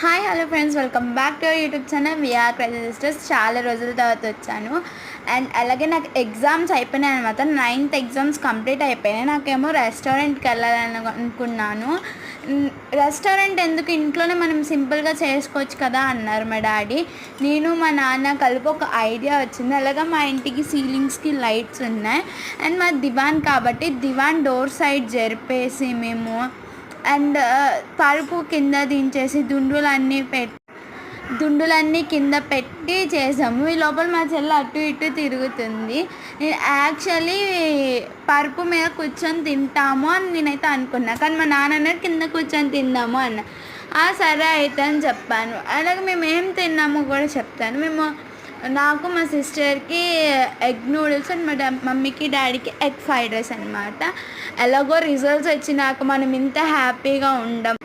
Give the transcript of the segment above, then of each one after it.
Hi hello friends, welcome back to our YouTube channel we're crazy sisters. చాలా రోజుల తర్వాత వచ్చాను. అండ్ అలాగే నాకు ఎగ్జామ్స్ అయిపోయినాయి అనమాట. 9th ఎగ్జామ్స్ కంప్లీట్ అయిపోయినాయి. నాకేమో రెస్టారెంట్కి వెళ్ళాలని అనుకున్నాను. రెస్టారెంట్ ఎందుకు, ఇంట్లోనే మనం సింపుల్గా చేసుకోవచ్చు కదా అన్నారు మా డాడీ. నేను మా నాన్న కలిపి ఒక ఐడియా వచ్చింది. అలాగే మా ఇంటికి సీలింగ్స్కి లైట్స్ ఉన్నాయి. అండ్ మా దివాన్ కాబట్టి దివాన్ డోర్ సైడ్ జరిపేసి మేము అండ్ పరుపు కింద దించేసి దుండులన్నీ కింద పెట్టి చేసాము. ఈ లోపల మా చెల్లి అటు ఇటు తిరుగుతుంది. నేను యాక్చువల్లీ పరుపు మీద కూర్చొని తింటాము అని నేనైతే అనుకున్నా, కానీ మా నాన్న కింద కూర్చొని తిందాము అన్న. సరే అయితే అని చెప్పాను. అలాగే మేము ఏం తిన్నామో కూడా చెప్తాను. నాకు మా సిస్టర్కి ఎగ్ నూడిల్స్ అండ్ మా మమ్మీకి డాడీకి ఎగ్ ఫ్రైడ్ రైస్ అనమాట. ఎలాగో రిజల్ట్స్ వచ్చినాక మనం ఇంత హ్యాపీగా ఉండను.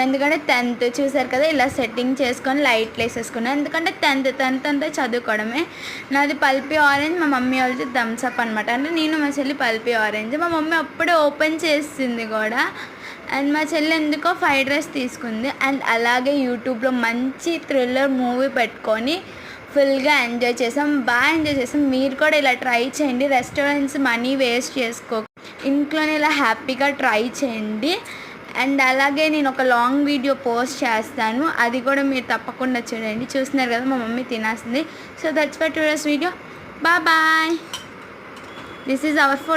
ఎందుకంటే 10th చూసారు కదా, ఇలా సెట్టింగ్ చేసుకొని లైట్లు వేసేసుకున్నాను. ఎందుకంటే 10th అంతా చదువుకోవడమే. నాది పల్పి ఆరెంజ్, మా మమ్మీ వాళ్ళది థమ్స్అప్ అనమాట. అంటే నేను మా చెల్లి పల్పి ఆరెంజ్. మా మమ్మీ అప్పుడే ఓపెన్ చేసింది కూడా. అండ్ మా చెల్లి ఎందుకో ఫ్రైడ్ రైస్ తీసుకుంది. అండ్ అలాగే యూట్యూబ్లో మంచి థ్రిల్లర్ మూవీ పెట్టుకొని ఫుల్గా బాగా ఎంజాయ్ చేసాం. మీరు కూడా ఇలా ట్రై చేయండి. రెస్టారెంట్స్ మనీ వేస్ట్ చేసుకో, ఇంట్లోనే ఇలా హ్యాపీగా ట్రై చేయండి. అండ్ అలాగే నేను ఒక లాంగ్ వీడియో పోస్ట్ చేస్తాను, అది కూడా మీరు తప్పకుండా చూడండి. చూస్తున్నారు కదా, మా మమ్మీ తినేస్తుంది. So that's for today's video. Bye. This is our food.